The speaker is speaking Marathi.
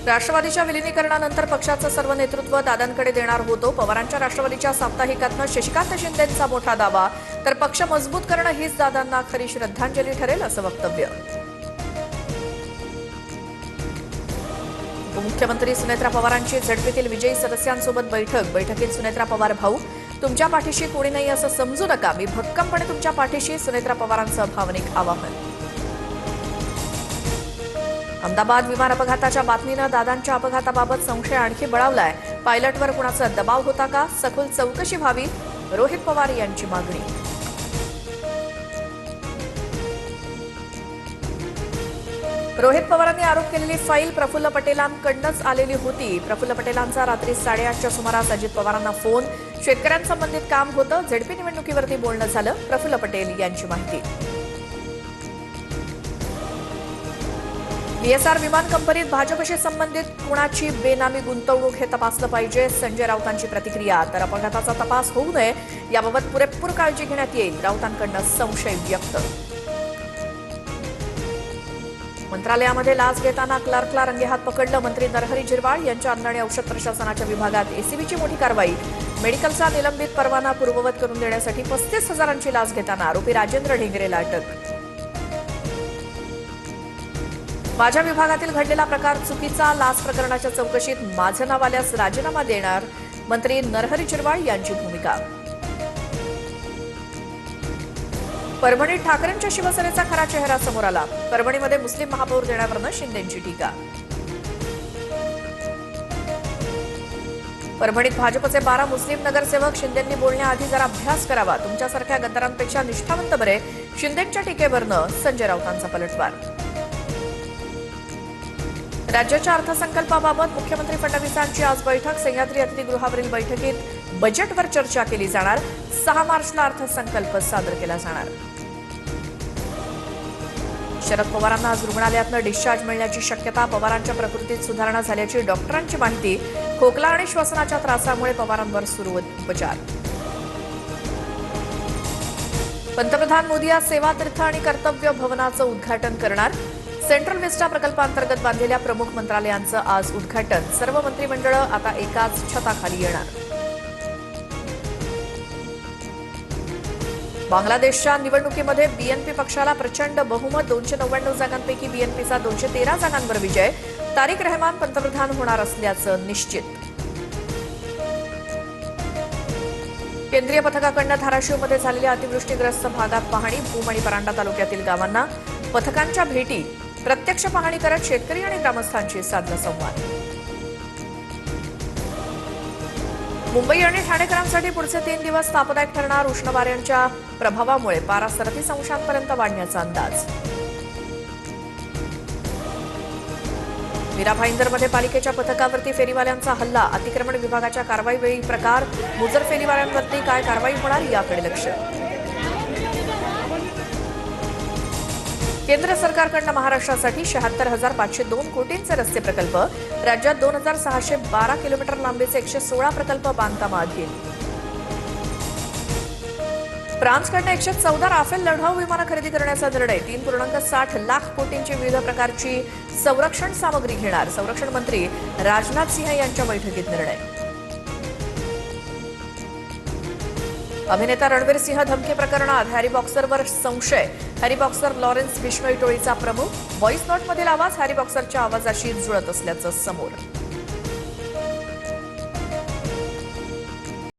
राष्ट्रवादीच्या विलिनीकरणानंतर पक्षाचं सर्व नेतृत्व दादांकडे देणार होतो. पवारांच्या राष्ट्रवादीच्या साप्ताहिकातनं शशिकांत शिंदेंचा मोठा दावा. तर पक्ष मजबूत करणं हीच दादांना खरी श्रद्धांजली ठरेल, असं वक्तव्य. उपमुख्यमंत्री सुनेत्रा पवारांची झडपीतील विजयी सदस्यांसोबत बैठकीत सुनेत्रा पवार भाऊ, तुमच्या पाठीशी कोणी नाही असं समजू नका, मी भक्कमपणे तुमच्या पाठीशी, सुनेत्रा पवारांचं भावनिक आवाहन. अहमदाबाद विमान अपघाताच्या बातमीनं दादांच्या अपघाताबाबत संशय आणखी बळावलाय. पायलटवर कुणाचा दबाव होता का, सखोल चौकशी व्हावी, रोहित पवार यांची मागणी. रोहित पवारांनी आरोप केलेली फाईल प्रफुल्ल पटेलांकडूनच आलेली होती. प्रफुल्ल पटेलांचा रात्री 8:30च्या सुमारास अजित पवारांना फोन. शेतकऱ्यांसंबंधित काम होतं, झेडपी निवडणुकीवरती बोलणं झालं, प्रफुल्ल पटेल यांची माहिती. बीएसआर विमान कंपनीत भाजपशी संबंधित कुणाची बेनामी गुंतवणूक हे तपासलं पाहिजे, संजय राऊतांची प्रतिक्रिया. तर अपघाताचा तपास होऊ नये याबाबत पुरेपूर काळजी घेण्यात येईल, राऊतांकडून संशय व्यक्त. मंत्रालयामध्ये लाच घेताना क्लर्कला रंगेहात पकडलं. मंत्री नरहरी झिरवाळ यांच्या अन्न आणि औषध प्रशासनाच्या विभागात एसीबीची मोठी कारवाई. मेडिकलचा निलंबित परवाना पूर्ववत करून देण्यासाठी 35,000ची लाच घेताना आरोपी राजेंद्र ढेंगरेला अटक. माझ्या विभागातील घडलेला प्रकार चुकीचा, लाच प्रकरणाच्या चौकशीत माझं नाव आल्यास राजीनामा देणार, मंत्री नरहरी झिरवाळ यांची भूमिका. परभणीत ठाकरेंच्या शिवसेनेचा खरा चेहरा समोर आला. परभणीमध्ये मुस्लिम महापौर देण्यावरनं शिंदेंची टीका. परभणीत भाजपचे 12 मुस्लिम नगरसेवक, शिंदेंनी बोलण्याआधी जरा अभ्यास करावा, तुमच्यासारख्या गद्दारांपेक्षा निष्ठावंत बरे, शिंदेंच्या टीकेवरनं संजय राऊतांचा पलटवार. राज्याच्या अर्थसंकल्पाबाबत मुख्यमंत्री फडणवीसांची आज बैठक. सह्याद्री अतिथीगृहावरील बैठकीत बजेटवर चर्चा केली जाणार. 6 मार्चला अर्थसंकल्प सादर केला जाणार. शरद पवारांना आज रुग्णालयातनं डिस्चार्ज मिळण्याची शक्यता. पवारांच्या प्रकृतीत सुधारणा झाल्याची डॉक्टरांची माहिती. खोकला आणि श्वसनाच्या त्रासामुळे पवारांवर सुरू उपचार. पंतप्रधान मोदी आज सेवातीर्थ आणि कर्तव्य भवनाचं उद्घाटन करणार. सेंट्रल विस्टा प्रकल्पांतर्गत बांधलेल्या प्रमुख मंत्रालयांचं आज उद्घाटन. सर्व मंत्रिमंडळं आता एकाच छताखाली येणार. बांगलादेशच्या निवडणुकीमध्ये बीएनपी पक्षाला प्रचंड बहुमत. 299 जागांपैकी बीएनपीचा 213 जागांवर विजय. तारिक रहमान पंतप्रधान होणार असल्याचं निश्चित. केंद्रीय पथकाकडून धाराशिवमध्ये झालेल्या अतिवृष्टीग्रस्त भागात पाहणी. भूम आणि परांडा तालुक्यातील गावांना पथकांच्या भेटी. प्रत्यक्ष पाहणी करत शेतकरी आणि ग्रामस्थांशी साधला संवाद. मुंबई आणि ठाणेकरांसाठी पुढचे 3 दिवस तापदायक ठरणार. उष्ण वाऱ्यांच्या प्रभावामुळे पारा 37 अंशांपर्यंत वाढण्याचा अंदाज. मीरा भाईंदरमध्ये पालिकेच्या पथकावरती फेरीवाल्यांचा हल्ला. अतिक्रमण विभागाच्या कारवाईवेळी प्रकार. मुजर फेरीवाल्यांवरती काय कारवाई होणार याकडे लक्ष. केंद्र सरकारकडून महाराष्ट्रासाठी 76,502 कोटींचे रस्ते प्रकल्प. राज्यात 2,612 किलोमीटर लांबीचे 116 प्रकल्प बांधकामाधीन. फ्रान्सकडून 114 राफेल लढाऊ विमानं खरेदी करण्याचा निर्णय. 3.60 लाख कोटींची विविध प्रकारची संरक्षण सामग्री घेणार. संरक्षण मंत्री राजनाथ सिंह यांच्या बैठकीत निर्णय. अभिनेता रणवीर सिंह धमकी प्रकरणात हॅरी बॉक्सरवर संशय. हॅरी बॉक्सर लॉरेन्स बिश्नोई टोळीचा प्रमुख. व्हॉइस नोटमधील आवाज हॅरी बॉक्सरच्या आवाजाशी जुळत असल्याचं समोर.